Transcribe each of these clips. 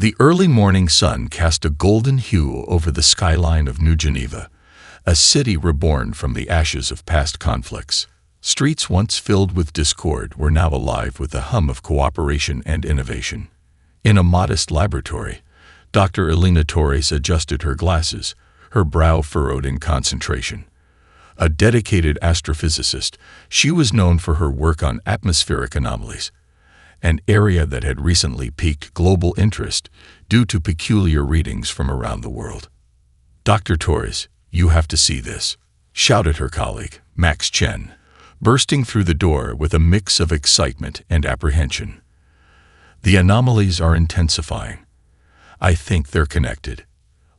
The early morning sun cast a golden hue over the skyline of New Geneva, a city reborn from the ashes of past conflicts. Streets once filled with discord were now alive with the hum of cooperation and innovation. In a modest laboratory, Dr. Elena Torres adjusted her glasses, her brow furrowed in concentration. A dedicated astrophysicist, she was known for her work on atmospheric anomalies, an area that had recently piqued global interest due to peculiar readings from around the world. "Dr. Torres, you have to see this," shouted her colleague, Max Chen, bursting through the door with a mix of excitement and apprehension. "The anomalies are intensifying. I think they're connected."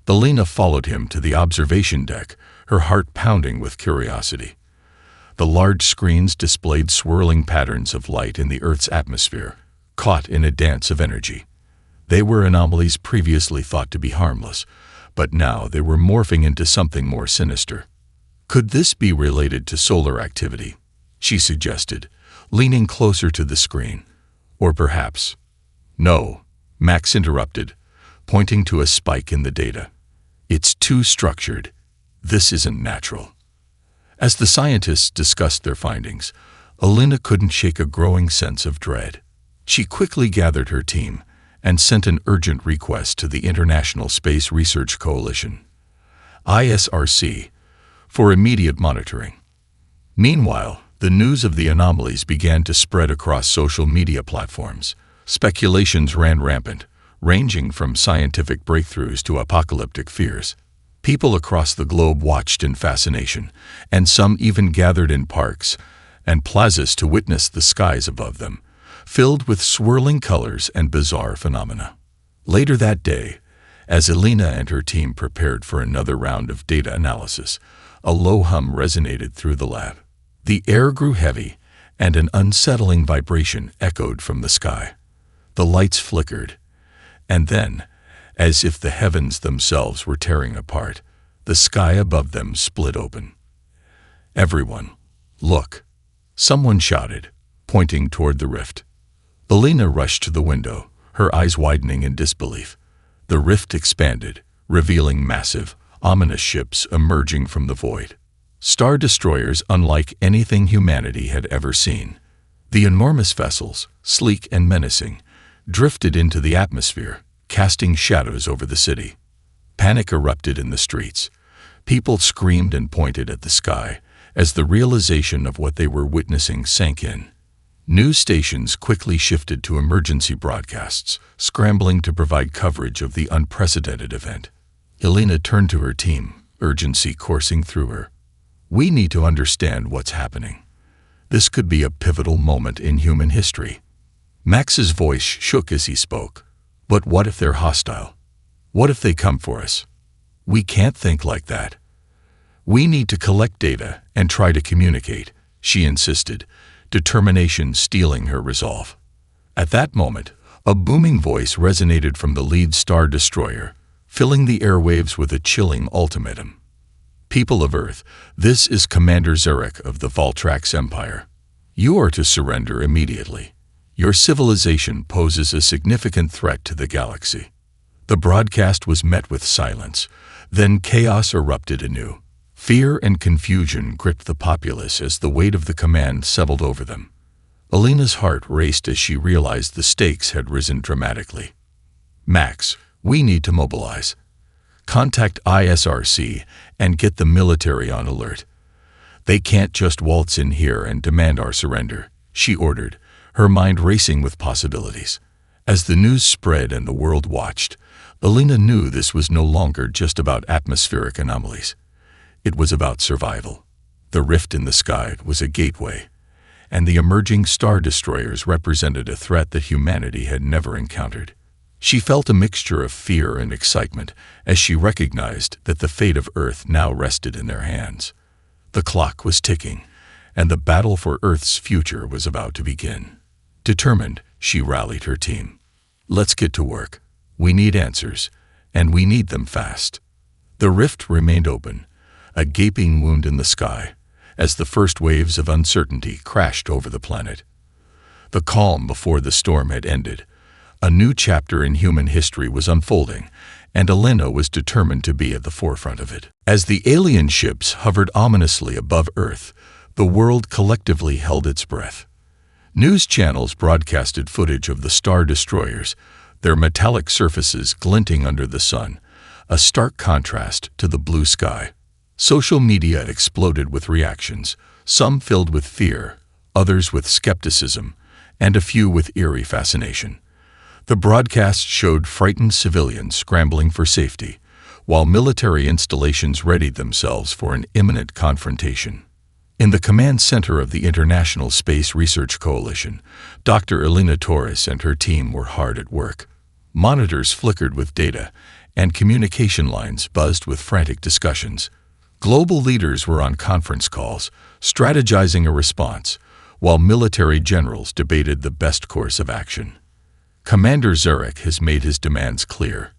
Elena followed him to the observation deck, her heart pounding with curiosity. The large screens displayed swirling patterns of light in the Earth's atmosphere, caught in a dance of energy. They were anomalies previously thought to be harmless, but now they were morphing into something more sinister. "Could this be related to solar activity?" she suggested, leaning closer to the screen. "Or perhaps—" "No," Max interrupted, pointing to a spike in the data. "It's too structured. This isn't natural." As the scientists discussed their findings, Elena couldn't shake a growing sense of dread. She quickly gathered her team and sent an urgent request to the International Space Research Coalition, ISRC, for immediate monitoring. Meanwhile, the news of the anomalies began to spread across social media platforms. Speculations ran rampant, ranging from scientific breakthroughs to apocalyptic fears. People across the globe watched in fascination, and some even gathered in parks and plazas to witness the skies above them, filled with swirling colors and bizarre phenomena. Later that day, as Elena and her team prepared for another round of data analysis, a low hum resonated through the lab. The air grew heavy, and an unsettling vibration echoed from the sky. The lights flickered, and then, as if the heavens themselves were tearing apart, the sky above them split open. "Everyone, look!" someone shouted, pointing toward the rift. Elena rushed to the window, her eyes widening in disbelief. The rift expanded, revealing massive, ominous ships emerging from the void. Star destroyers unlike anything humanity had ever seen. The enormous vessels, sleek and menacing, drifted into the atmosphere, casting shadows over the city. Panic erupted in the streets. People screamed and pointed at the sky as the realization of what they were witnessing sank in. News stations quickly shifted to emergency broadcasts, scrambling to provide coverage of the unprecedented event. Elena turned to her team, urgency coursing through her. "We need to understand what's happening. This could be a pivotal moment in human history." Max's voice shook as he spoke. "But what if they're hostile? What if they come for us? We can't think like that. We need to collect data and try to communicate," she insisted, determination stealing her resolve. At that moment, a booming voice resonated from the lead star destroyer, filling the airwaves with a chilling ultimatum. "People of Earth, this is Commander Zurich of the Valtrax Empire. You are to surrender immediately. Your civilization poses a significant threat to the galaxy." The broadcast was met with silence. Then chaos erupted anew. Fear and confusion gripped the populace as the weight of the command settled over them. Elena's heart raced as she realized the stakes had risen dramatically. "Max, we need to mobilize. Contact ISRC and get the military on alert. They can't just waltz in here and demand our surrender," she ordered, her mind racing with possibilities. As the news spread and the world watched, Elena knew this was no longer just about atmospheric anomalies. It was about survival. The rift in the sky was a gateway, and the emerging star destroyers represented a threat that humanity had never encountered. She felt a mixture of fear and excitement as she recognized that the fate of Earth now rested in their hands. The clock was ticking, and the battle for Earth's future was about to begin. Determined, she rallied her team. "Let's get to work. We need answers, and we need them fast." The rift remained open, a gaping wound in the sky, as the first waves of uncertainty crashed over the planet. The calm before the storm had ended. A new chapter in human history was unfolding, and Elena was determined to be at the forefront of it. As the alien ships hovered ominously above Earth, the world collectively held its breath. News channels broadcasted footage of the star destroyers, their metallic surfaces glinting under the sun, a stark contrast to the blue sky. Social media exploded with reactions, some filled with fear, others with skepticism, and a few with eerie fascination. The broadcasts showed frightened civilians scrambling for safety, while military installations readied themselves for an imminent confrontation. In the command center of the International Space Research Coalition, Dr. Elena Torres and her team were hard at work. Monitors flickered with data, and communication lines buzzed with frantic discussions. Global leaders were on conference calls, strategizing a response, while military generals debated the best course of action. Commander Zarek has made his demands clear,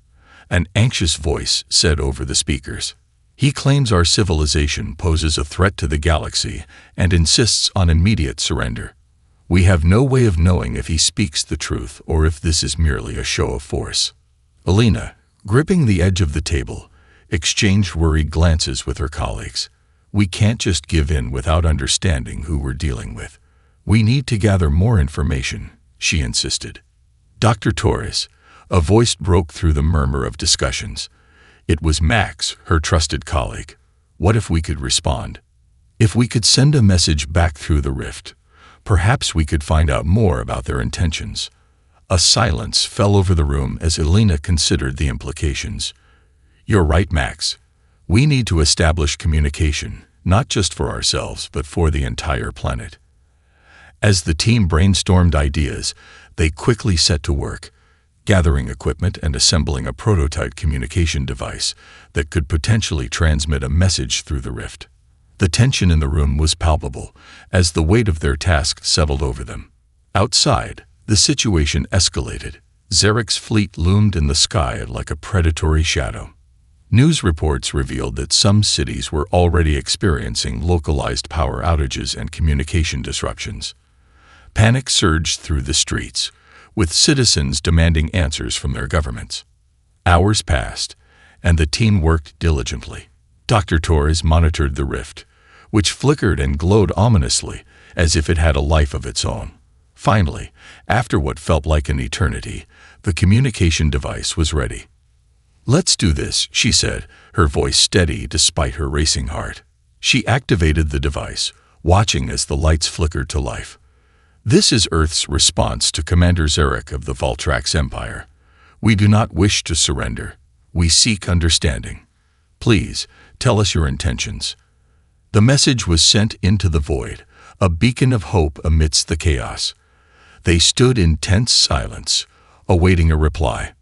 an anxious voice said over the speakers. He claims our civilization poses a threat to the galaxy and insists on immediate surrender. We have no way of knowing if he speaks the truth or if this is merely a show of force. Elena, gripping the edge of the table, exchanged worried glances with her colleagues. We can't just give in without understanding who we're dealing with. We need to gather more information, she insisted. Dr. Torres, a voice broke through the murmur of discussions. It was Max, her trusted colleague. What if we could respond? If we could send a message back through the rift, perhaps we could find out more about their intentions. A silence fell over the room as Elena considered the implications. You're right, Max. We need to establish communication, not just for ourselves, but for the entire planet. As the team brainstormed ideas, they quickly set to work, gathering equipment and assembling a prototype communication device that could potentially transmit a message through the rift. The tension in the room was palpable as the weight of their task settled over them. Outside, the situation escalated. Zarek's fleet loomed in the sky like a predatory shadow. News reports revealed that some cities were already experiencing localized power outages and communication disruptions. Panic surged through the streets, with citizens demanding answers from their governments. Hours passed, and the team worked diligently. Dr. Torres monitored the rift, which flickered and glowed ominously as if it had a life of its own. Finally, after what felt like an eternity, the communication device was ready. "Let's do this," she said, her voice steady despite her racing heart. She activated the device, watching as the lights flickered to life. "This is Earth's response to Commander Zarek of the Valtrax Empire. We do not wish to surrender. We seek understanding. Please, tell us your intentions." The message was sent into the void, a beacon of hope amidst the chaos. They stood in tense silence, awaiting a reply.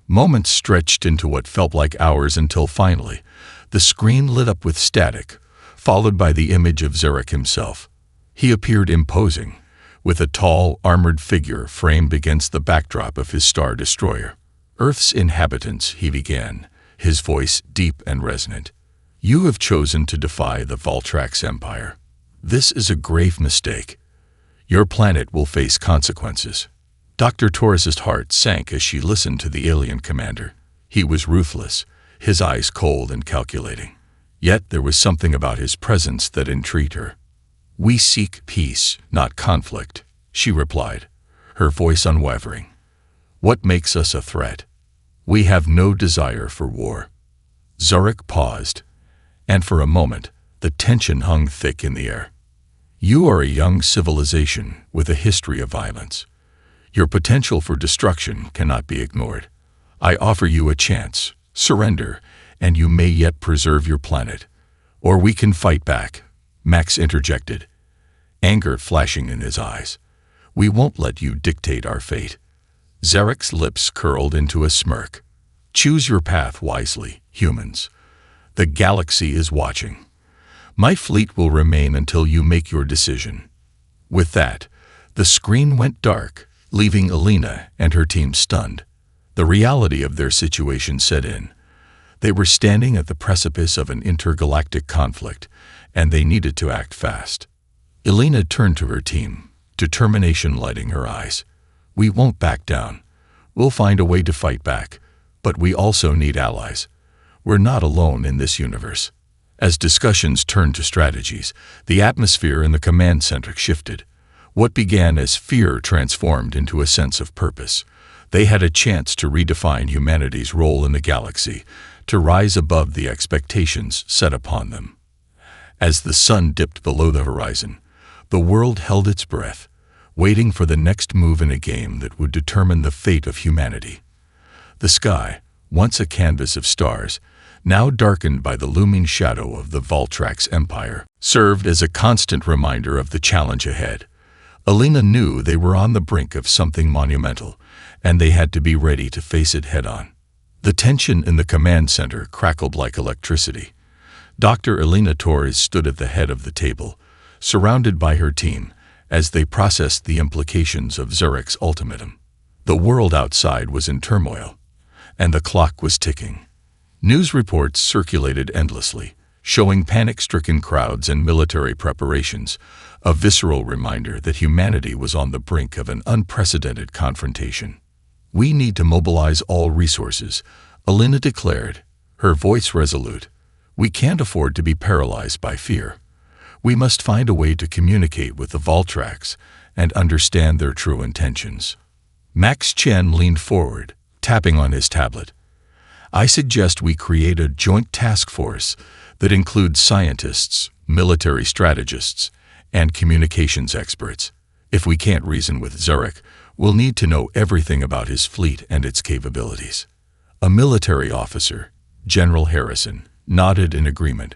Moments stretched into what felt like hours until finally, the screen lit up with static, followed by the image of Zarek himself. He appeared imposing, with a tall, armored figure framed against the backdrop of his star destroyer. "Earth's inhabitants," he began, his voice deep and resonant. "You have chosen to defy the Valtrax Empire. This is a grave mistake. Your planet will face consequences." Dr. Torres's heart sank as she listened to the alien commander. He was ruthless, his eyes cold and calculating. Yet there was something about his presence that intrigued her. "We seek peace, not conflict," she replied, her voice unwavering. "What makes us a threat? We have no desire for war." Zarek paused, and for a moment, the tension hung thick in the air. "You are a young civilization with a history of violence. Your potential for destruction cannot be ignored. I offer you a chance. Surrender, and you may yet preserve your planet. Or we can fight back," Max interjected, anger flashing in his eyes. "We won't let you dictate our fate." Zarek's lips curled into a smirk. "Choose your path wisely, humans. The galaxy is watching. My fleet will remain until you make your decision." With that, the screen went dark, leaving Elena and her team stunned. The reality of their situation set in. They were standing at the precipice of an intergalactic conflict, and they needed to act fast. Elena turned to her team, determination lighting her eyes. "We won't back down. We'll find a way to fight back, but we also need allies. We're not alone in this universe." As discussions turned to strategies, the atmosphere in the command center shifted. What began as fear transformed into a sense of purpose. They had a chance to redefine humanity's role in the galaxy, to rise above the expectations set upon them. As the sun dipped below the horizon, the world held its breath, waiting for the next move in a game that would determine the fate of humanity. The sky, once a canvas of stars, now darkened by the looming shadow of the Voltrax Empire, served as a constant reminder of the challenge ahead. Alina knew they were on the brink of something monumental, and they had to be ready to face it head-on. The tension in the command center crackled like electricity. Dr. Alina Torres stood at the head of the table, surrounded by her team, as they processed the implications of Zurek's ultimatum. The world outside was in turmoil, and the clock was ticking. News reports circulated endlessly, showing panic-stricken crowds and military preparations, a visceral reminder that humanity was on the brink of an unprecedented confrontation. "We need to mobilize all resources," Alina declared, her voice resolute. "We can't afford to be paralyzed by fear. We must find a way to communicate with the Voltrax and understand their true intentions." Max Chen leaned forward, tapping on his tablet. "I suggest we create a joint task force that includes scientists, military strategists, and communications experts. If we can't reason with Zurek, we'll need to know everything about his fleet and its capabilities." A military officer, General Harrison, nodded in agreement.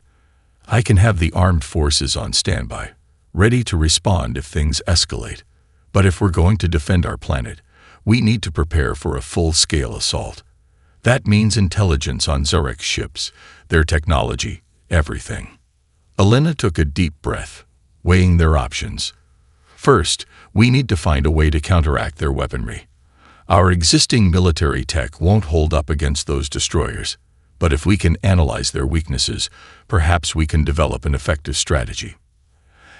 "I can have the armed forces on standby, ready to respond if things escalate. But if we're going to defend our planet, we need to prepare for a full-scale assault. That means intelligence on Zurek's ships, their technology, everything." Alina took a deep breath, weighing their options. "First, we need to find a way to counteract their weaponry. Our existing military tech won't hold up against those destroyers, but if we can analyze their weaknesses, perhaps we can develop an effective strategy."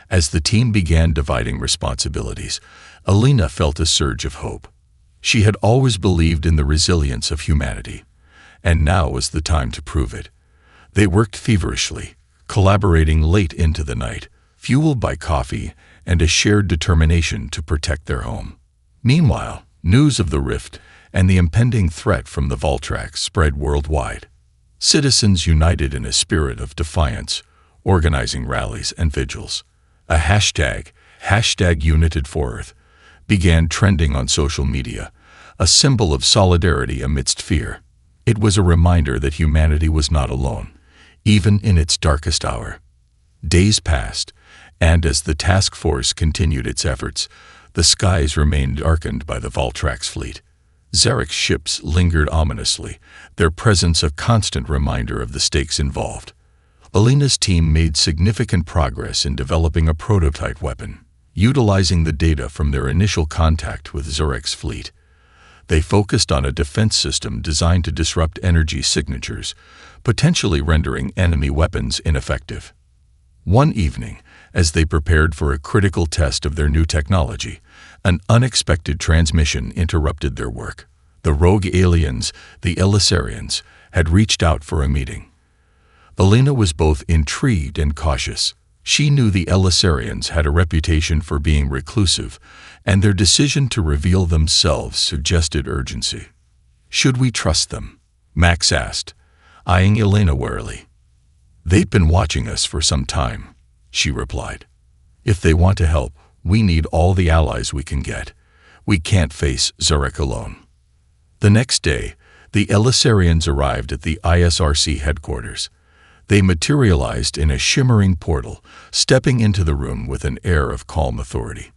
As the team began dividing responsibilities, Alina felt a surge of hope. She had always believed in the resilience of humanity, and now was the time to prove it. They worked feverishly, collaborating late into the night, fueled by coffee and a shared determination to protect their home. Meanwhile, news of the rift and the impending threat from the Voltrax spread worldwide. Citizens united in a spirit of defiance, organizing rallies and vigils. A hashtag #UnitedForEarth, began trending on social media, a symbol of solidarity amidst fear. It was a reminder that humanity was not alone, even in its darkest hour. Days passed, and as the task force continued its efforts, the skies remained darkened by the Voltrax fleet. Zarek's ships lingered ominously, their presence a constant reminder of the stakes involved. Alina's team made significant progress in developing a prototype weapon, utilizing the data from their initial contact with Zurek's fleet. They focused on a defense system designed to disrupt energy signatures, potentially rendering enemy weapons ineffective. One evening, as they prepared for a critical test of their new technology, an unexpected transmission interrupted their work. The rogue aliens, the Elisarians, had reached out for a meeting. Alina was both intrigued and cautious. She knew the Elisarians had a reputation for being reclusive, and their decision to reveal themselves suggested urgency. "Should we trust them?" Max asked, eyeing Alina warily. "They've been watching us for some time," she replied. "If they want to help, we need all the allies we can get. We can't face Zurek alone." The next day, the Elisarians arrived at the ISRC headquarters. They materialized in a shimmering portal, stepping into the room with an air of calm authority.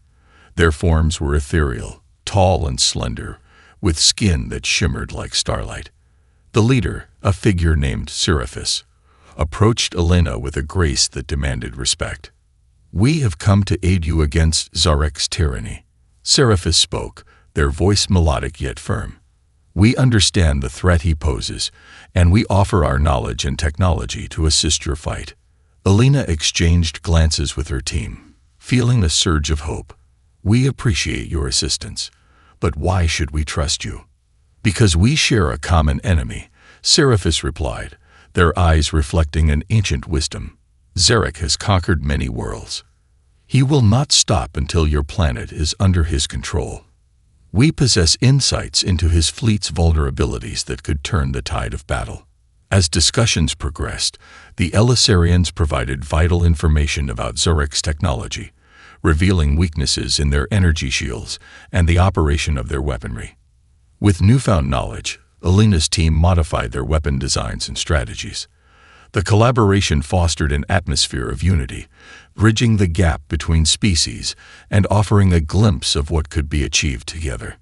Their forms were ethereal, tall and slender, with skin that shimmered like starlight. The leader, a figure named Seraphis, approached Alina with a grace that demanded respect. "We have come to aid you against Zarek's tyranny," Seraphis spoke, their voice melodic yet firm. "We understand the threat he poses, and we offer our knowledge and technology to assist your fight." Alina exchanged glances with her team, feeling a surge of hope. "We appreciate your assistance, but why should we trust you?" "Because we share a common enemy," Seraphis replied, their eyes reflecting an ancient wisdom. "Zarek has conquered many worlds. He will not stop until your planet is under his control. We possess insights into his fleet's vulnerabilities that could turn the tide of battle." As discussions progressed, the Elisarians provided vital information about Zarek's technology, revealing weaknesses in their energy shields and the operation of their weaponry. With newfound knowledge, Alina's team modified their weapon designs and strategies. The collaboration fostered an atmosphere of unity, bridging the gap between species and offering a glimpse of what could be achieved together.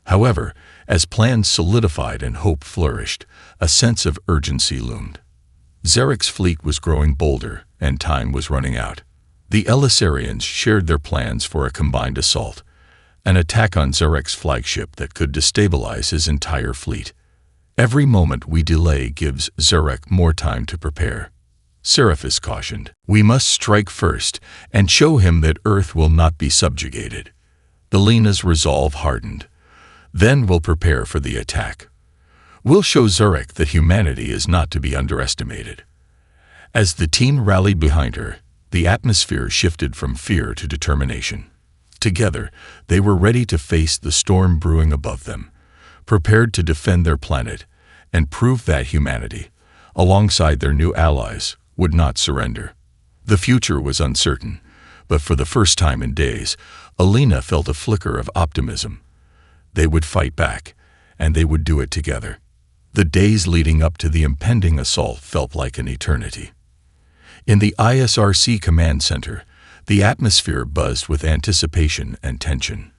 However, as plans solidified and hope flourished, a sense of urgency loomed. Zarek's fleet was growing bolder, and time was running out. The Elisarians shared their plans for a combined assault, an attack on Zarek's flagship that could destabilize his entire fleet. "Every moment we delay gives Zarek more time to prepare," Seraphis cautioned. "We must strike first and show him that Earth will not be subjugated." Alina's resolve hardened. "Then we'll prepare for the attack. We'll show Zarek that humanity is not to be underestimated." As the team rallied behind her, the atmosphere shifted from fear to determination. Together, they were ready to face the storm brewing above them, prepared to defend their planet and prove that humanity, alongside their new allies, would not surrender. The future was uncertain, but for the first time in days, Alina felt a flicker of optimism. They would fight back, and they would do it together. The days leading up to the impending assault felt like an eternity. In the ISRC command center, the atmosphere buzzed with anticipation and tension.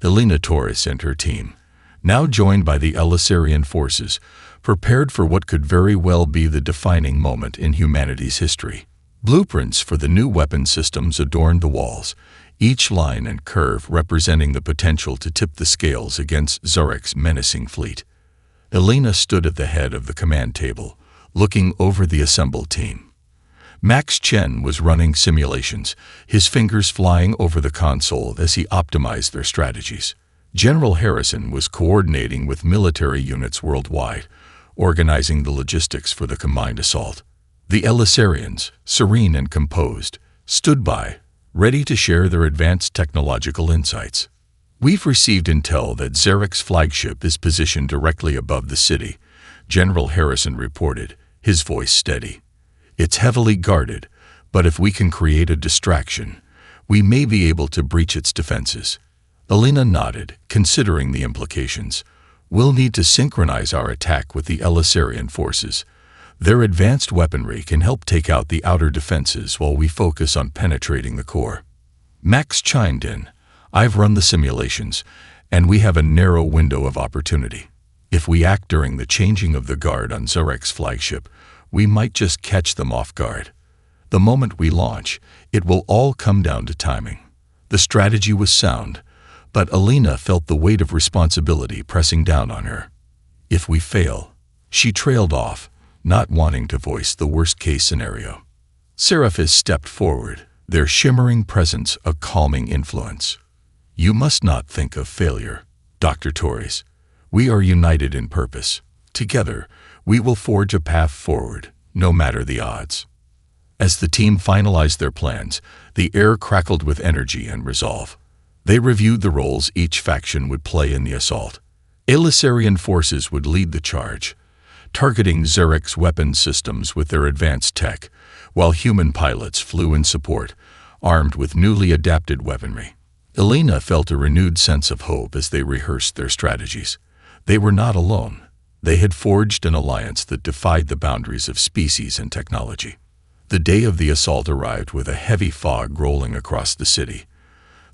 Alina Torres and her team, now joined by the Elisarian forces, prepared for what could very well be the defining moment in humanity's history. Blueprints for the new weapon systems adorned the walls, each line and curve representing the potential to tip the scales against Zarek's menacing fleet. Alina stood at the head of the command table, looking over the assembled team. Max Chen was running simulations, his fingers flying over the console as he optimized their strategies. General Harrison was coordinating with military units worldwide, organizing the logistics for the combined assault. The Elisarians, serene and composed, stood by, ready to share their advanced technological insights. "We've received intel that Zarek's flagship is positioned directly above the city," General Harrison reported, his voice steady. "It's heavily guarded, but if we can create a distraction, we may be able to breach its defenses." Alina nodded, considering the implications. "We'll need to synchronize our attack with the Elisarian forces. Their advanced weaponry can help take out the outer defenses while we focus on penetrating the core." Max chimed in. "I've run the simulations, and we have a narrow window of opportunity. If we act during the changing of the guard on Zarek's flagship, we might just catch them off guard. The moment we launch, it will all come down to timing." The strategy was sound, but Alina felt the weight of responsibility pressing down on her. "If we fail," she trailed off, not wanting to voice the worst-case scenario. Seraphis stepped forward, their shimmering presence a calming influence. "You must not think of failure, Dr. Torres. We are united in purpose. Together, we will forge a path forward, no matter the odds." As the team finalized their plans, the air crackled with energy and resolve. They reviewed the roles each faction would play in the assault. Elisarian forces would lead the charge, targeting Zarek's weapon systems with their advanced tech, while human pilots flew in support, armed with newly adapted weaponry. Alina felt a renewed sense of hope as they rehearsed their strategies. They were not alone. They had forged an alliance that defied the boundaries of species and technology. The day of the assault arrived with a heavy fog rolling across the city.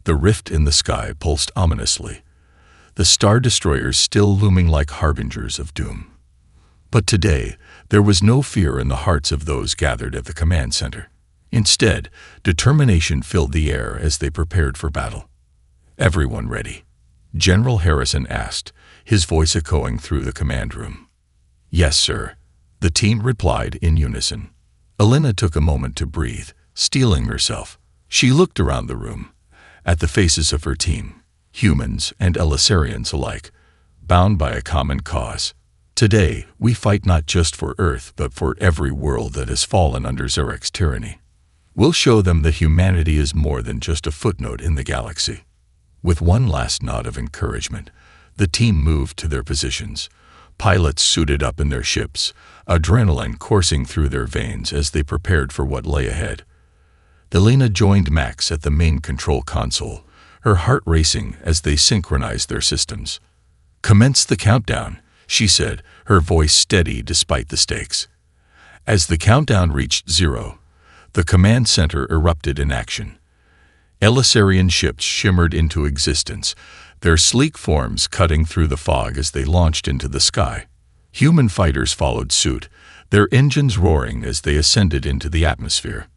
The rift in the sky pulsed ominously, the star destroyers still looming like harbingers of doom. But today, there was no fear in the hearts of those gathered at the command center. Instead, determination filled the air as they prepared for battle. "Everyone ready?" General Harrison asked, his voice echoing through the command room. "Yes, sir," the team replied in unison. Alina took a moment to breathe, steeling herself. She looked around the room, at the faces of her team, humans and Elisarians alike, bound by a common cause. Today, we fight not just for Earth, but for every world that has fallen under Zurek's tyranny. We'll show them that humanity is more than just a footnote in the galaxy. With one last nod of encouragement, the team moved to their positions. Pilots suited up in their ships, adrenaline coursing through their veins as they prepared for what lay ahead. Elena joined Max at the main control console, her heart racing as they synchronized their systems. "Commence the countdown," she said, her voice steady despite the stakes. As the countdown reached 0, the command center erupted in action. Elisarian ships shimmered into existence, their sleek forms cutting through the fog as they launched into the sky. Human fighters followed suit, their engines roaring as they ascended into the atmosphere.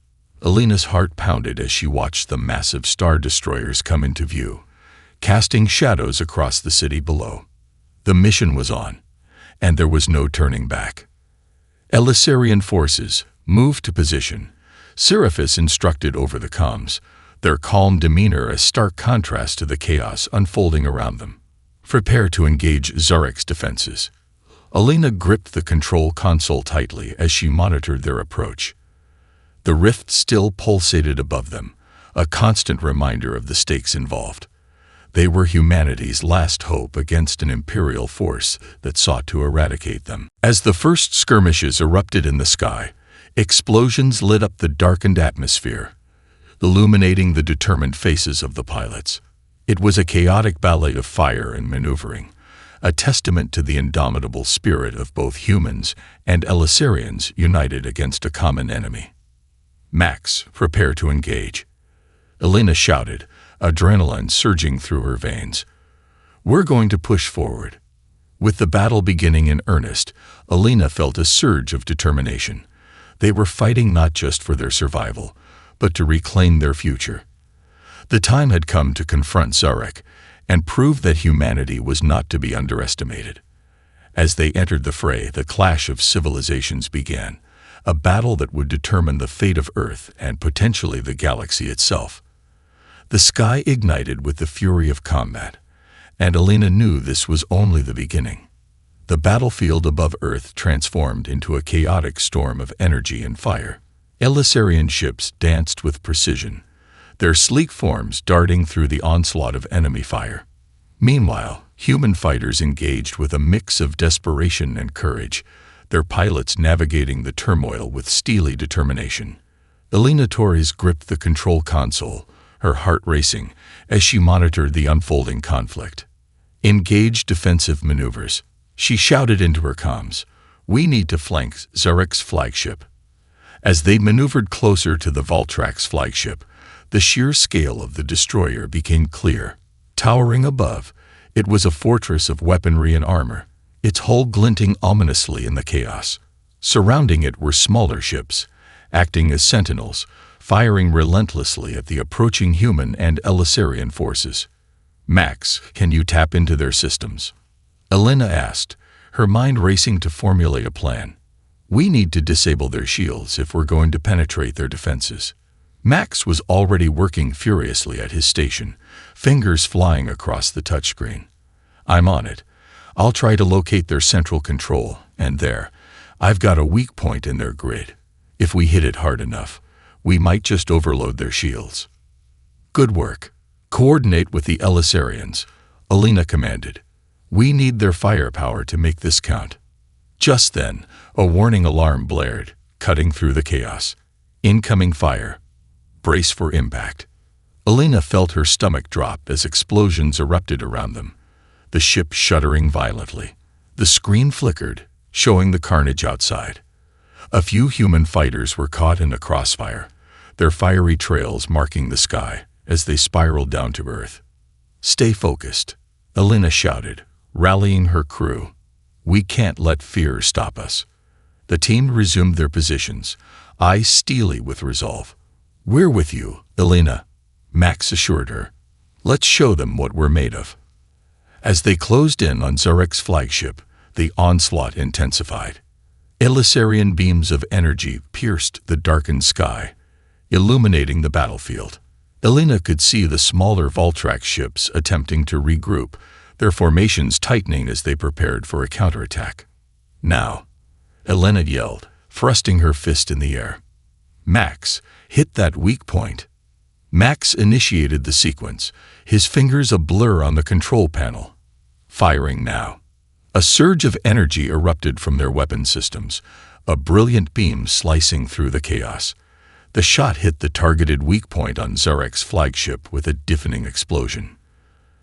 Elena's heart pounded as she watched the massive star destroyers come into view, casting shadows across the city below. The mission was on, and there was no turning back. Elisarian forces moved to position. Seraphis instructed over the comms, their calm demeanor a stark contrast to the chaos unfolding around them. "Prepare to engage Zurek's defenses." Elena gripped the control console tightly as she monitored their approach. The rift still pulsated above them, a constant reminder of the stakes involved. They were humanity's last hope against an imperial force that sought to eradicate them. As the first skirmishes erupted in the sky, explosions lit up the darkened atmosphere, illuminating the determined faces of the pilots. It was a chaotic ballet of fire and maneuvering, a testament to the indomitable spirit of both humans and Elisarians united against a common enemy. "Max, prepare to engage," Elena shouted, adrenaline surging through her veins. "We're going to push forward." With the battle beginning in earnest, Elena felt a surge of determination. They were fighting not just for their survival, but to reclaim their future. The time had come to confront Zurek and prove that humanity was not to be underestimated. As they entered the fray, the clash of civilizations began, a battle that would determine the fate of Earth and potentially the galaxy itself. The sky ignited with the fury of combat, and Elena knew this was only the beginning. The battlefield above Earth transformed into a chaotic storm of energy and fire. Elisarian ships danced with precision, their sleek forms darting through the onslaught of enemy fire. Meanwhile, human fighters engaged with a mix of desperation and courage, their pilots navigating the turmoil with steely determination. Elena Torres gripped the control console, her heart racing as she monitored the unfolding conflict. "Engage defensive maneuvers," she shouted into her comms. "We need to flank Zurek's flagship." As they maneuvered closer to the Valtrax flagship, the sheer scale of the destroyer became clear. Towering above, it was a fortress of weaponry and armor, its hull glinting ominously in the chaos. Surrounding it were smaller ships, acting as sentinels, firing relentlessly at the approaching human and Elisarian forces. "Max, can you tap into their systems?" Elena asked, her mind racing to formulate a plan. "We need to disable their shields if we're going to penetrate their defenses." Max was already working furiously at his station, fingers flying across the touchscreen. "I'm on it. I'll try to locate their central control, and there, I've got a weak point in their grid. If we hit it hard enough, we might just overload their shields." "Good work. Coordinate with the Elisarians," Elena commanded. "We need their firepower to make this count." Just then, a warning alarm blared, cutting through the chaos. "Incoming fire. Brace for impact." Elena felt her stomach drop as explosions erupted around them, the ship shuddering violently. The screen flickered, showing the carnage outside. A few human fighters were caught in a crossfire, their fiery trails marking the sky as they spiraled down to Earth. "Stay focused," Elena shouted, rallying her crew. "We can't let fear stop us." The team resumed their positions, eyes steely with resolve. "We're with you, Elena," Max assured her. "Let's show them what we're made of." As they closed in on Zurek's flagship, the onslaught intensified. Elisarian beams of energy pierced the darkened sky, illuminating the battlefield. Elena could see the smaller Valtrax ships attempting to regroup, their formations tightening as they prepared for a counterattack. "Now," Elena yelled, thrusting her fist in the air. "Max, hit that weak point." Max initiated the sequence, his fingers a blur on the control panel. Firing now. A surge of energy erupted from their weapon systems, a brilliant beam slicing through the chaos. The shot hit the targeted weak point on Zarek's flagship with a deafening explosion.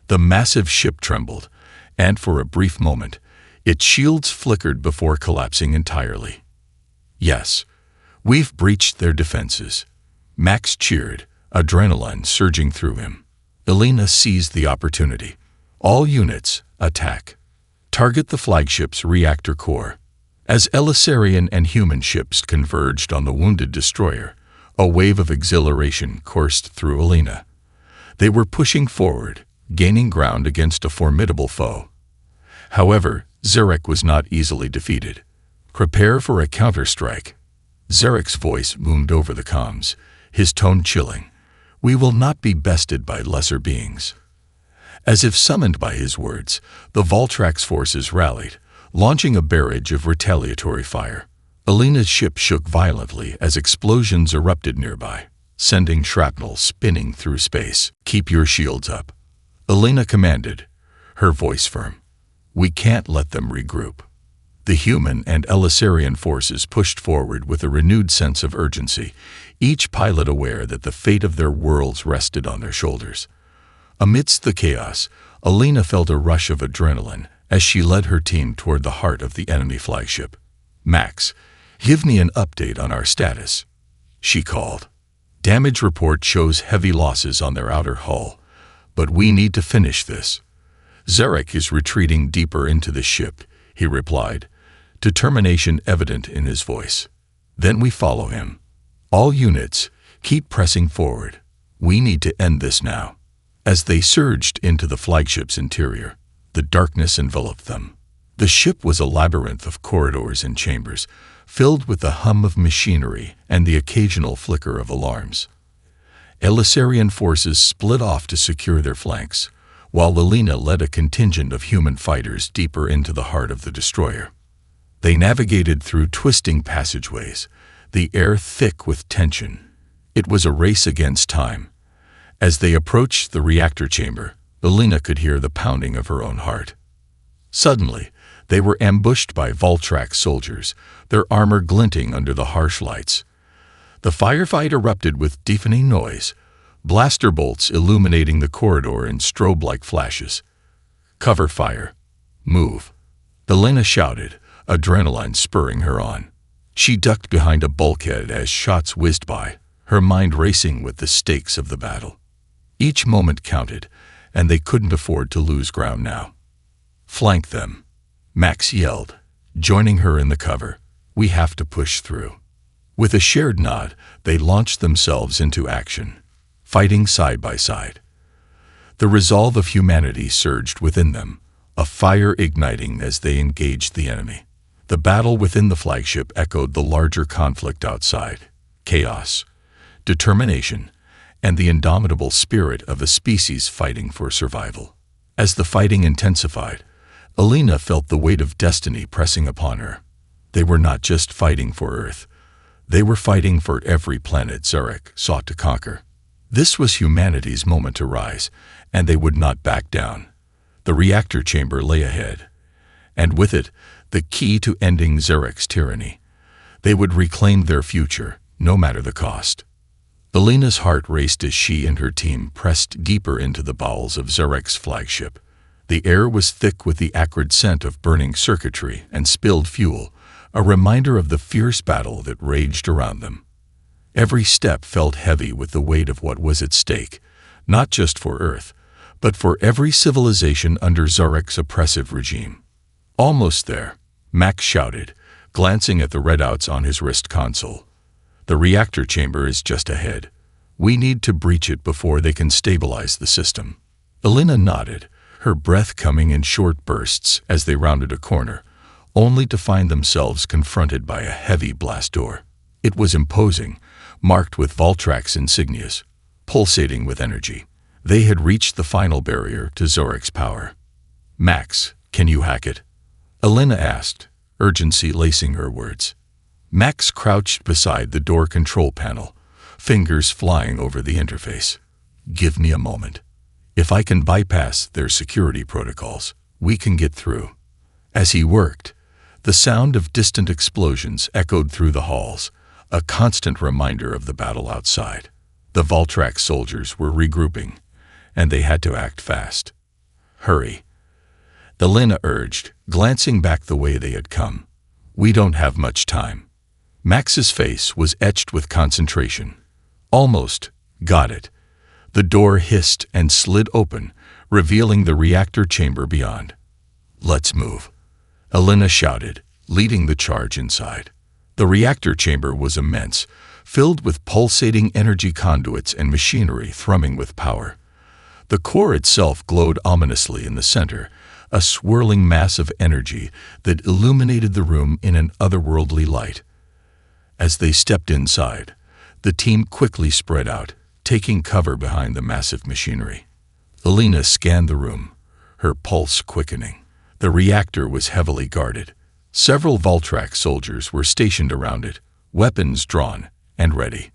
The massive ship trembled, and for a brief moment, its shields flickered before collapsing entirely. "Yes, we've breached their defenses." Max cheered, adrenaline surging through him. Elena seized the opportunity. "All units, attack. Target the flagship's reactor core." As Elisarian and human ships converged on the wounded destroyer, a wave of exhilaration coursed through Elena. They were pushing forward, gaining ground against a formidable foe. However, Zarek was not easily defeated. "Prepare for a counterstrike." Zarek's voice boomed over the comms, his tone chilling. "We will not be bested by lesser beings." As if summoned by his words, the Voltrax forces rallied, launching a barrage of retaliatory fire. Elena's ship shook violently as explosions erupted nearby, sending shrapnel spinning through space. "Keep your shields up," Elena commanded, her voice firm. "We can't let them regroup." The human and Elisarian forces pushed forward with a renewed sense of urgency, each pilot aware that the fate of their worlds rested on their shoulders. Amidst the chaos, Elena felt a rush of adrenaline as she led her team toward the heart of the enemy flagship. "Max, give me an update on our status," she called. "Damage report shows heavy losses on their outer hull, but we need to finish this." "Zarek is retreating deeper into the ship," he replied, determination evident in his voice. "Then we follow him. All units, keep pressing forward. We need to end this now." As they surged into the flagship's interior, the darkness enveloped them. The ship was a labyrinth of corridors and chambers, filled with the hum of machinery and the occasional flicker of alarms. Elisarian forces split off to secure their flanks, while Elena led a contingent of human fighters deeper into the heart of the destroyer. They navigated through twisting passageways, the air thick with tension. It was a race against time. As they approached the reactor chamber, Elena could hear the pounding of her own heart. Suddenly, they were ambushed by Voltrax soldiers, their armor glinting under the harsh lights. The firefight erupted with deafening noise, blaster bolts illuminating the corridor in strobe-like flashes. "Cover fire. Move," Elena shouted, adrenaline spurring her on. She ducked behind a bulkhead as shots whizzed by, her mind racing with the stakes of the battle. Each moment counted, and they couldn't afford to lose ground now. "Flank them," Max yelled, joining her in the cover. "We have to push through." With a shared nod, they launched themselves into action, fighting side by side. The resolve of humanity surged within them, a fire igniting as they engaged the enemy. The battle within the flagship echoed the larger conflict outside: chaos, determination, and the indomitable spirit of a species fighting for survival. As the fighting intensified, Elena felt the weight of destiny pressing upon her. They were not just fighting for Earth. They were fighting for every planet Zarek sought to conquer. This was humanity's moment to rise, and they would not back down. The reactor chamber lay ahead, and with it, the key to ending Zarek's tyranny. They would reclaim their future, no matter the cost. Elena's heart raced as she and her team pressed deeper into the bowels of Zarek's flagship. The air was thick with the acrid scent of burning circuitry and spilled fuel, a reminder of the fierce battle that raged around them. Every step felt heavy with the weight of what was at stake, not just for Earth, but for every civilization under Zarek's oppressive regime. "Almost there," Max shouted, glancing at the readouts on his wrist console. "The reactor chamber is just ahead. We need to breach it before they can stabilize the system." Elena nodded, her breath coming in short bursts as they rounded a corner, only to find themselves confronted by a heavy blast door. It was imposing, marked with Voltrax insignias, pulsating with energy. They had reached the final barrier to Zarek's power. Max, can you hack it? Elena asked, urgency lacing her words. Max crouched beside the door control panel, fingers flying over the interface. Give me a moment. If I can bypass their security protocols, we can get through. As he worked, the sound of distant explosions echoed through the halls, a constant reminder of the battle outside. The Voltrax soldiers were regrouping, and they had to act fast. Hurry, Elena urged, glancing back the way they had come. We don't have much time. Max's face was etched with concentration. Almost. Got it. The door hissed and slid open, revealing the reactor chamber beyond. Let's move, Elena shouted, leading the charge inside. The reactor chamber was immense, filled with pulsating energy conduits and machinery thrumming with power. The core itself glowed ominously in the center, a swirling mass of energy that illuminated the room in an otherworldly light. As they stepped inside, the team quickly spread out, taking cover behind the massive machinery. Elena scanned the room, her pulse quickening. The reactor was heavily guarded. Several Voltrax soldiers were stationed around it, weapons drawn and ready.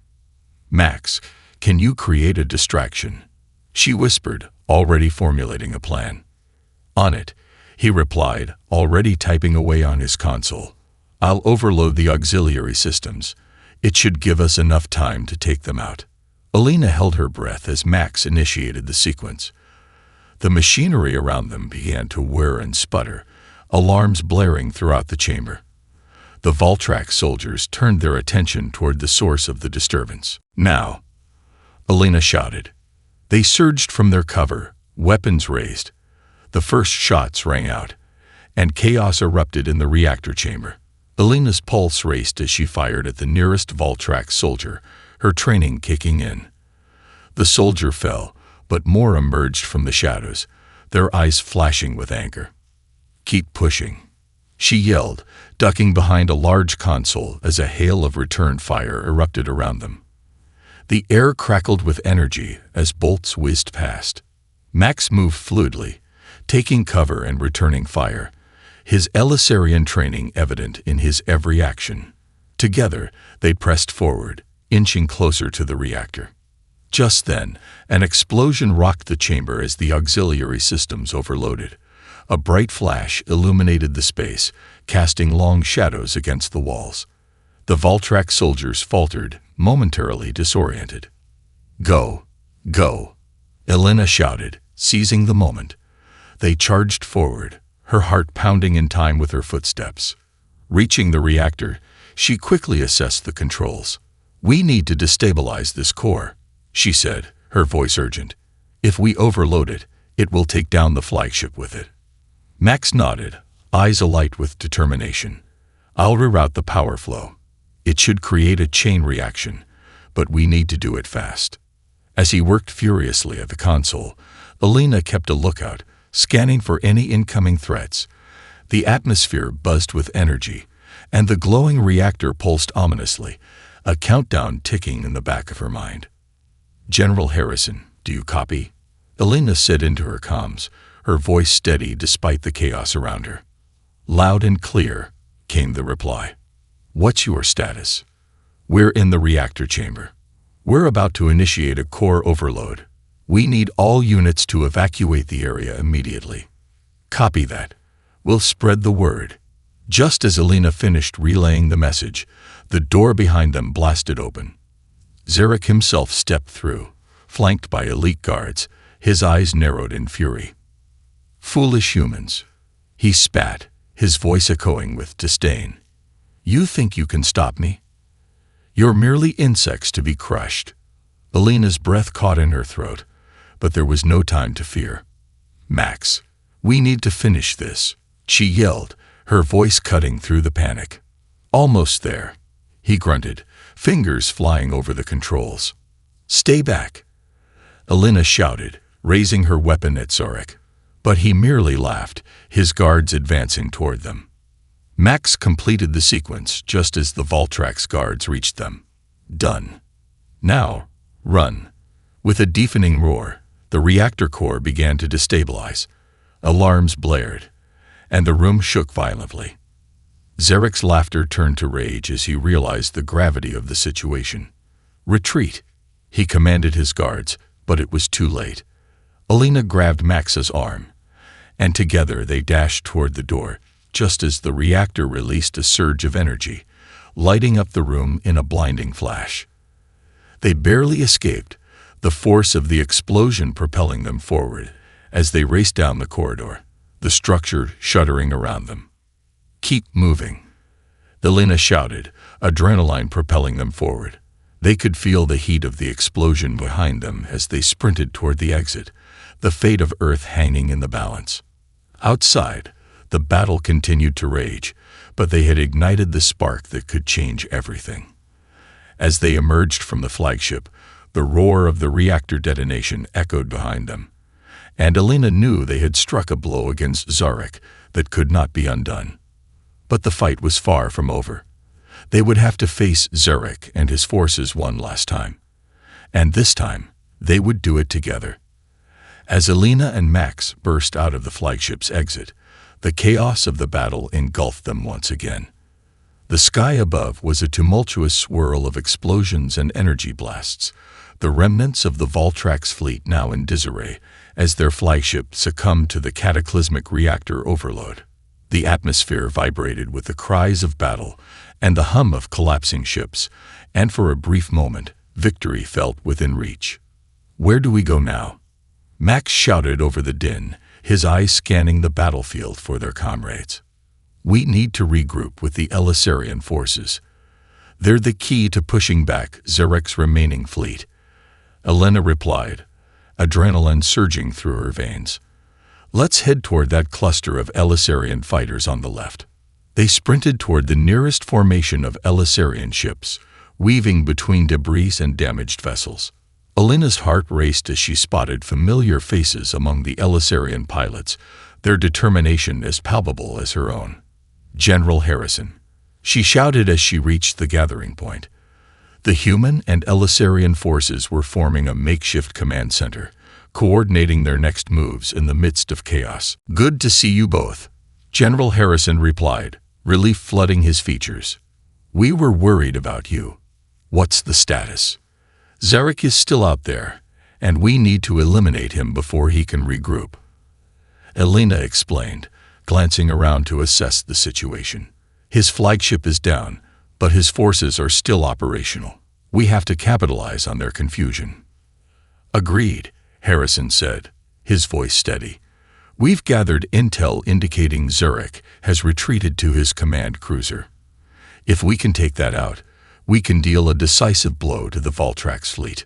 Max, can you create a distraction? She whispered, already formulating a plan. On it, he replied, already typing away on his console. I'll overload the auxiliary systems. It should give us enough time to take them out. Elena held her breath as Max initiated the sequence. The machinery around them began to whir and sputter, alarms blaring throughout the chamber. The Voltrax soldiers turned their attention toward the source of the disturbance. Now, Elena shouted. They surged from their cover, weapons raised. The first shots rang out, and chaos erupted in the reactor chamber. Elena's pulse raced as she fired at the nearest Voltrax soldier, her training kicking in. The soldier fell, but more emerged from the shadows, their eyes flashing with anger. Keep pushing, she yelled, ducking behind a large console as a hail of return fire erupted around them. The air crackled with energy as bolts whizzed past. Max moved fluidly, taking cover and returning fire, his Elisarian training evident in his every action. Together, they pressed forward, inching closer to the reactor. Just then, an explosion rocked the chamber as the auxiliary systems overloaded. A bright flash illuminated the space, casting long shadows against the walls. The Voltrax soldiers faltered, momentarily disoriented. Go, go, Elena shouted, seizing the moment. They charged forward, her heart pounding in time with her footsteps. Reaching the reactor, she quickly assessed the controls. We need to destabilize this core, she said, her voice urgent. If we overload it, it will take down the flagship with it. Max nodded, eyes alight with determination. I'll reroute the power flow. It should create a chain reaction, but we need to do it fast. As he worked furiously at the console, Elena kept a lookout, scanning for any incoming threats. The atmosphere buzzed with energy, and the glowing reactor pulsed ominously, a countdown ticking in the back of her mind. General Harrison, do you copy? Elena said into her comms, her voice steady despite the chaos around her. Loud and clear, came the reply. What's your status? We're in the reactor chamber. We're about to initiate a core overload. We need all units to evacuate the area immediately. Copy that. We'll spread the word. Just as Elena finished relaying the message, the door behind them blasted open. Zarek himself stepped through, flanked by elite guards, his eyes narrowed in fury. Foolish humans, he spat, his voice echoing with disdain. You think you can stop me? You're merely insects to be crushed. Elena's breath caught in her throat, but there was no time to fear. Max, we need to finish this, she yelled, her voice cutting through the panic. Almost there, he grunted, fingers flying over the controls. Stay back, Elena shouted, raising her weapon at Zarek. But he merely laughed, his guards advancing toward them. Max completed the sequence just as the Voltrax guards reached them. Done. Now, run. With a deafening roar, the reactor core began to destabilize. Alarms blared, and the room shook violently. Zarek's laughter turned to rage as he realized the gravity of the situation. "Retreat!" he commanded his guards, but it was too late. Alina grabbed Max's arm, and together they dashed toward the door, just as the reactor released a surge of energy, lighting up the room in a blinding flash. They barely escaped, the force of the explosion propelling them forward as they raced down the corridor, the structure shuddering around them. "Keep moving," Alina shouted, adrenaline propelling them forward. They could feel the heat of the explosion behind them as they sprinted toward the exit, the fate of Earth hanging in the balance. Outside, the battle continued to rage, but they had ignited the spark that could change everything. As they emerged from the flagship, the roar of the reactor detonation echoed behind them, and Alina knew they had struck a blow against Zarek that could not be undone. But the fight was far from over. They would have to face Zarek and his forces one last time. And this time, they would do it together. As Alina and Max burst out of the flagship's exit, the chaos of the battle engulfed them once again. The sky above was a tumultuous swirl of explosions and energy blasts, the remnants of the Voltrax fleet now in disarray as their flagship succumbed to the cataclysmic reactor overload. The atmosphere vibrated with the cries of battle and the hum of collapsing ships, and for a brief moment, victory felt within reach. "Where do we go now?" Max shouted over the din, his eyes scanning the battlefield for their comrades. "We need to regroup with the Elisarian forces. They're the key to pushing back Zarek's remaining fleet," Alina replied, adrenaline surging through her veins. "Let's head toward that cluster of Elisarian fighters on the left." They sprinted toward the nearest formation of Elisarian ships, weaving between debris and damaged vessels. Alina's heart raced as she spotted familiar faces among the Elisarian pilots, their determination as palpable as her own. "General Harrison," she shouted as she reached the gathering point. The human and Elisarian forces were forming a makeshift command center, coordinating their next moves in the midst of chaos. "Good to see you both," General Harrison replied, relief flooding his features. "We were worried about you. What's the status?" "Zarek is still out there, and we need to eliminate him before he can regroup," Alina explained, glancing around to assess the situation. "His flagship is down, but his forces are still operational. We have to capitalize on their confusion." "Agreed," Harrison said, his voice steady. "We've gathered intel indicating Zarek has retreated to his command cruiser. If we can take that out, we can deal a decisive blow to the Voltrax fleet."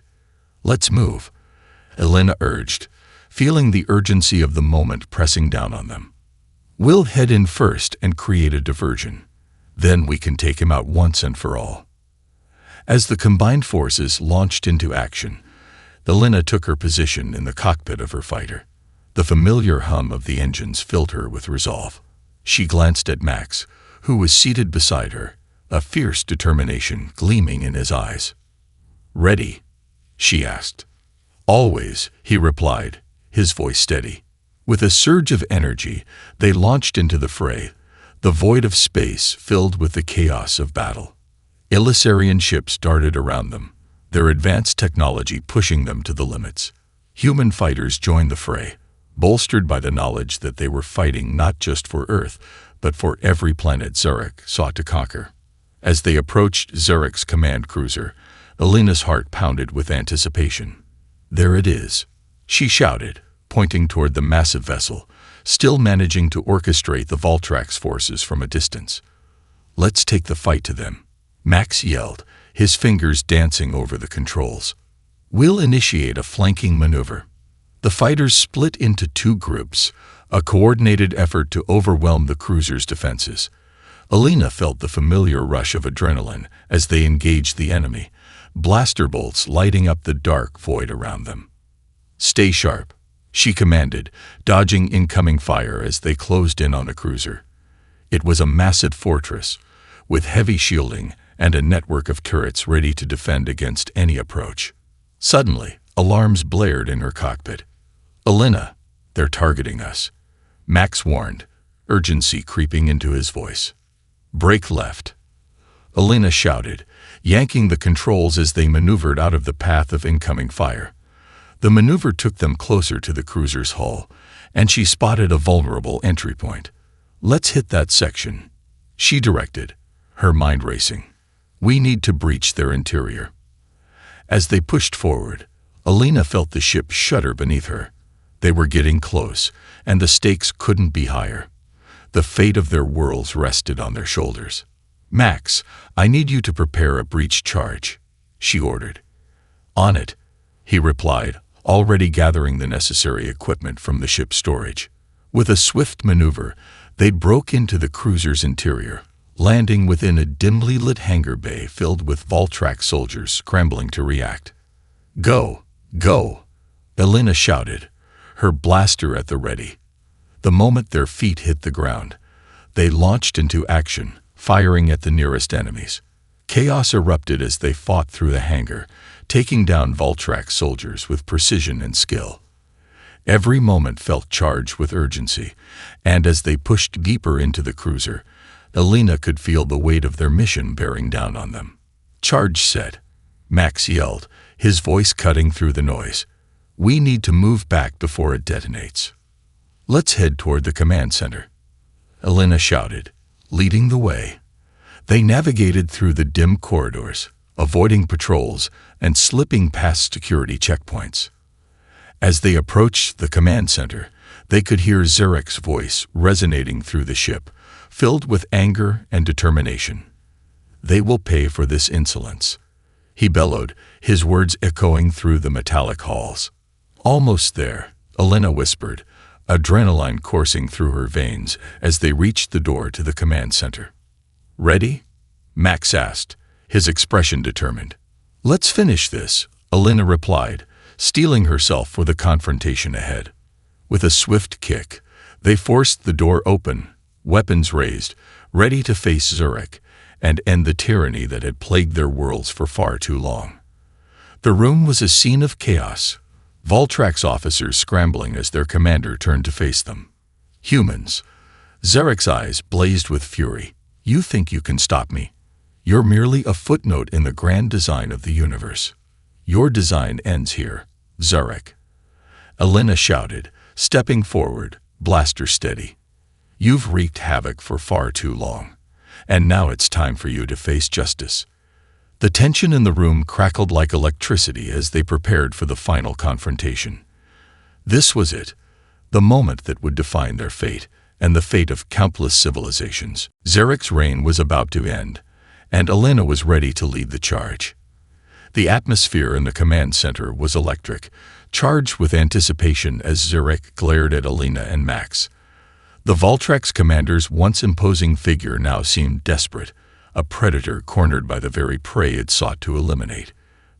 "Let's move," Alina urged, feeling the urgency of the moment pressing down on them. "We'll head in first and create a diversion. Then we can take him out once and for all." As the combined forces launched into action, Alina took her position in the cockpit of her fighter. The familiar hum of the engines filled her with resolve. She glanced at Max, who was seated beside her, a fierce determination gleaming in his eyes. "Ready?" she asked. "Always," he replied, his voice steady. With a surge of energy, they launched into the fray, the void of space filled with the chaos of battle. Elisarian ships darted around them, their advanced technology pushing them to the limits. Human fighters joined the fray, bolstered by the knowledge that they were fighting not just for Earth, but for every planet Zarek sought to conquer. As they approached Zarek's command cruiser, Alina's heart pounded with anticipation. "There it is," she shouted, pointing toward the massive vessel, still managing to orchestrate the Voltrax forces from a distance. "Let's take the fight to them," Max yelled, his fingers dancing over the controls. "We'll initiate a flanking maneuver." The fighters split into two groups, a coordinated effort to overwhelm the cruiser's defenses. Alina felt the familiar rush of adrenaline as they engaged the enemy, blaster bolts lighting up the dark void around them. "Stay sharp," she commanded, dodging incoming fire as they closed in on the cruiser. It was a massive fortress, with heavy shielding and a network of turrets ready to defend against any approach. Suddenly, alarms blared in her cockpit. "Alina, they're targeting us," Max warned, urgency creeping into his voice. "Brake left," Elena shouted, yanking the controls as they maneuvered out of the path of incoming fire. The maneuver took them closer to the cruiser's hull, and she spotted a vulnerable entry point. "Let's hit that section," she directed, her mind racing. "We need to breach their interior." As they pushed forward, Elena felt the ship shudder beneath her. They were getting close, and the stakes couldn't be higher. The fate of their worlds rested on their shoulders. "Max, I need you to prepare a breach charge," she ordered. "On it," he replied, already gathering the necessary equipment from the ship's storage. With a swift maneuver, they broke into the cruiser's interior, landing within a dimly lit hangar bay filled with Voltrax soldiers scrambling to react. "Go! Go!" Elena shouted, her blaster at the ready. The moment their feet hit the ground, they launched into action, firing at the nearest enemies. Chaos erupted as they fought through the hangar, taking down Voltrax soldiers with precision and skill. Every moment felt charged with urgency, and as they pushed deeper into the cruiser, Elena could feel the weight of their mission bearing down on them. "Charge set," Max yelled, his voice cutting through the noise. "We need to move back before it detonates." "Let's head toward the command center," Elena shouted, leading the way. They navigated through the dim corridors, avoiding patrols and slipping past security checkpoints. As they approached the command center, they could hear Zurek's voice resonating through the ship, filled with anger and determination. "They will pay for this insolence," he bellowed, his words echoing through the metallic halls. "Almost there," Elena whispered, adrenaline coursing through her veins as they reached the door to the command center. "Ready?" Max asked, his expression determined. "Let's finish this," Elena replied, steeling herself for the confrontation ahead. With a swift kick, they forced the door open, weapons raised, ready to face Zurek and end the tyranny that had plagued their worlds for far too long. The room was a scene of chaos, Voltrax officers scrambling as their commander turned to face them. "Humans." Zarek's eyes blazed with fury. "You think you can stop me? You're merely a footnote in the grand design of the universe. Your design ends here, Zarek." Elena shouted, stepping forward, blaster steady. "You've wreaked havoc for far too long, and now it's time for you to face justice." The tension in the room crackled like electricity as they prepared for the final confrontation. This was it, the moment that would define their fate and the fate of countless civilizations. Zarek's reign was about to end, and Elena was ready to lead the charge. The atmosphere in the command center was electric, charged with anticipation as Zarek glared at Elena and Max. The Voltrax commander's once imposing figure now seemed desperate, a predator cornered by the very prey it sought to eliminate.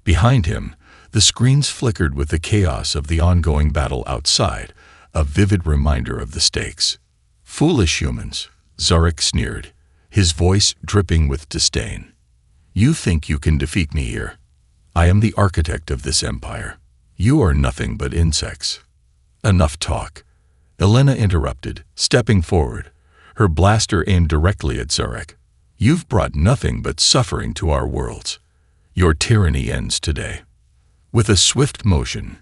Behind him, the screens flickered with the chaos of the ongoing battle outside, a vivid reminder of the stakes. "Foolish humans," Zarek sneered, his voice dripping with disdain. "You think you can defeat me here? I am the architect of this empire. You are nothing but insects." "Enough talk," Elena interrupted, stepping forward, her blaster aimed directly at Zarek. "You've brought nothing but suffering to our worlds. Your tyranny ends today." With a swift motion,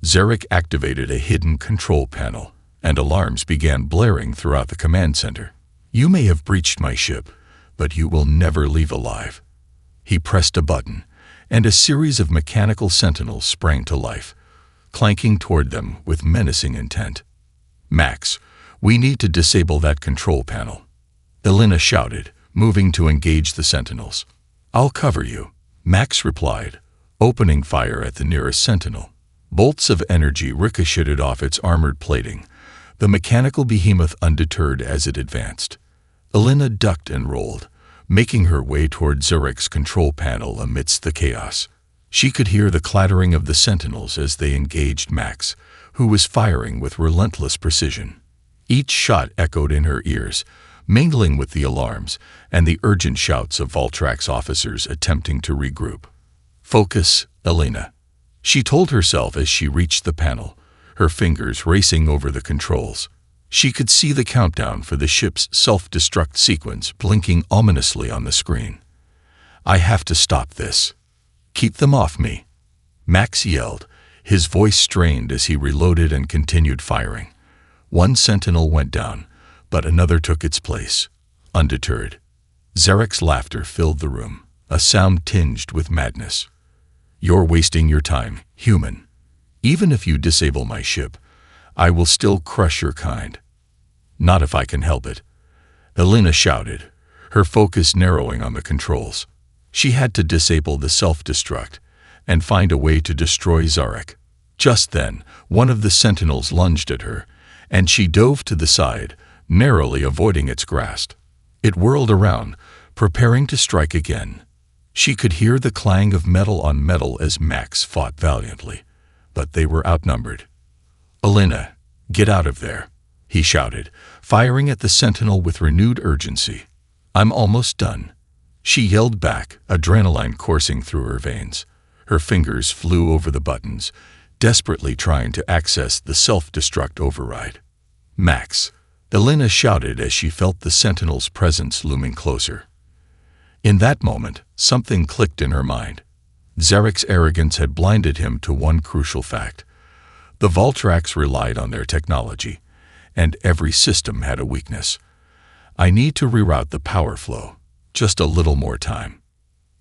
Zarek activated a hidden control panel, and alarms began blaring throughout the command center. "You may have breached my ship, but you will never leave alive." He pressed a button, and a series of mechanical sentinels sprang to life, clanking toward them with menacing intent. "Max, we need to disable that control panel," Elena shouted, moving to engage the sentinels. "I'll cover you," Max replied, opening fire at the nearest sentinel. Bolts of energy ricocheted off its armored plating, the mechanical behemoth undeterred as it advanced. Elena ducked and rolled, making her way toward Zarek's control panel amidst the chaos. She could hear the clattering of the sentinels as they engaged Max, who was firing with relentless precision. Each shot echoed in her ears, mingling with the alarms and the urgent shouts of Voltrax officers attempting to regroup. "Focus, Elena," she told herself as she reached the panel, her fingers racing over the controls. She could see the countdown for the ship's self-destruct sequence blinking ominously on the screen. "I have to stop this. Keep them off me," Max yelled, his voice strained as he reloaded and continued firing. One sentinel went down, but another took its place, undeterred. Zarek's laughter filled the room, a sound tinged with madness. "You're wasting your time, human. Even if you disable my ship, I will still crush your kind." "Not if I can help it," Elena shouted, her focus narrowing on the controls. She had to disable the self-destruct and find a way to destroy Zarek. Just then, one of the sentinels lunged at her, and she dove to the side, narrowly avoiding its grasp. It whirled around, preparing to strike again. She could hear the clang of metal on metal as Max fought valiantly, but they were outnumbered. "Elena, get out of there," he shouted, firing at the sentinel with renewed urgency. "I'm almost done," she yelled back, adrenaline coursing through her veins. Her fingers flew over the buttons, desperately trying to access the self-destruct override. "Max," Elena shouted as she felt the sentinel's presence looming closer. In that moment, something clicked in her mind. Zarek's arrogance had blinded him to one crucial fact. The Voltrax relied on their technology, and every system had a weakness. "I need to reroute the power flow. Just a little more time."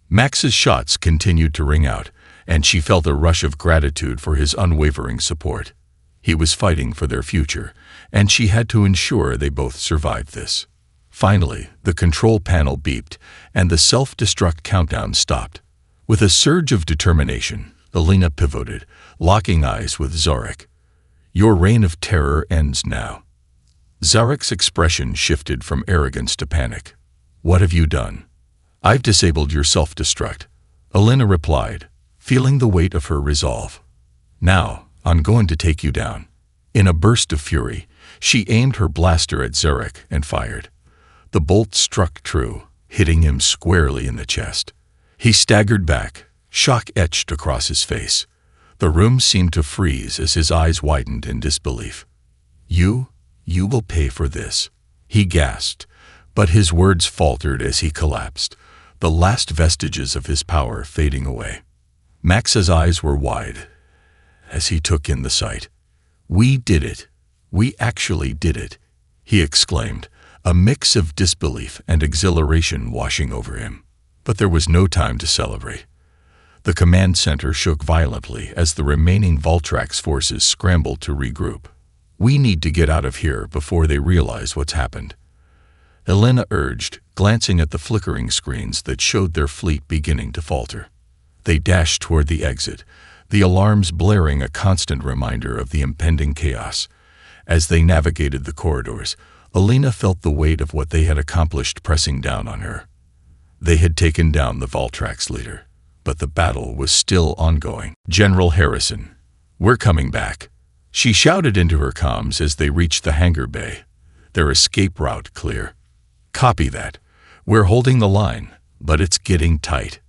Max's shots continued to ring out, and she felt a rush of gratitude for his unwavering support. He was fighting for their future, and she had to ensure they both survived this. Finally, the control panel beeped, and the self-destruct countdown stopped. With a surge of determination, Elena pivoted, locking eyes with Zarek. "Your reign of terror ends now." Zarek's expression shifted from arrogance to panic. "What have you done?" "I've disabled your self-destruct," Elena replied, feeling the weight of her resolve. "Now, I'm going to take you down." In a burst of fury, she aimed her blaster at Zarek and fired. The bolt struck true, hitting him squarely in the chest. He staggered back, shock etched across his face. The room seemed to freeze as his eyes widened in disbelief. You will pay for this," he gasped, but his words faltered as he collapsed, the last vestiges of his power fading away. Max's eyes were wide as he took in the sight. "We did it. We actually did it," he exclaimed, a mix of disbelief and exhilaration washing over him. But there was no time to celebrate. The command center shook violently as the remaining Voltrax forces scrambled to regroup. "We need to get out of here before they realize what's happened," Elena urged, glancing at the flickering screens that showed their fleet beginning to falter. They dashed toward the exit, the alarms blaring a constant reminder of the impending chaos. As they navigated the corridors, Elena felt the weight of what they had accomplished pressing down on her. They had taken down the Voltrax leader, but the battle was still ongoing. "General Harrison, we're coming back," she shouted into her comms as they reached the hangar bay. "Their escape route clear." "Copy that. We're holding the line, but it's getting tight,"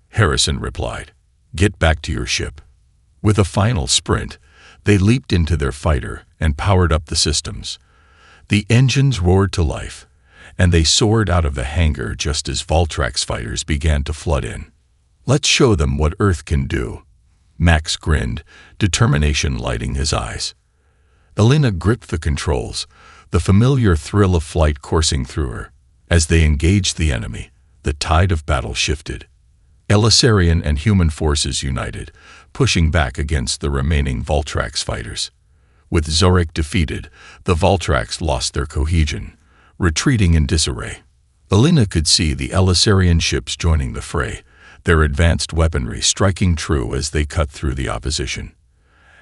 Harrison replied. "Get back to your ship." With a final sprint, they leaped into their fighter and powered up the systems. The engines roared to life, and they soared out of the hangar just as Voltrax fighters began to flood in. "Let's show them what Earth can do," Max grinned, determination lighting his eyes. Elena gripped the controls, the familiar thrill of flight coursing through her. As they engaged the enemy, the tide of battle shifted. Elisarian and human forces united, pushing back against the remaining Voltrax fighters. With Zarek defeated, the Voltrax lost their cohesion, retreating in disarray. Elena could see the Elisarian ships joining the fray, their advanced weaponry striking true as they cut through the opposition.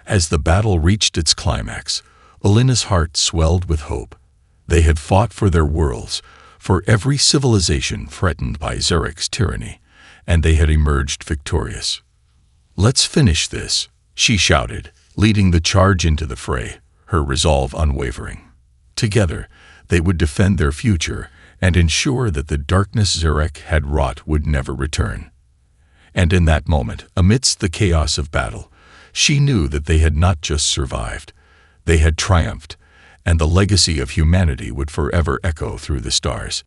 As the battle reached its climax, Elena's heart swelled with hope. They had fought for their worlds, for every civilization threatened by Zarek's tyranny, and they had emerged victorious. "Let's finish this," she shouted, leading the charge into the fray, her resolve unwavering. Together, they would defend their future and ensure that the darkness Zarek had wrought would never return. And in that moment, amidst the chaos of battle, she knew that they had not just survived, they had triumphed, and the legacy of humanity would forever echo through the stars.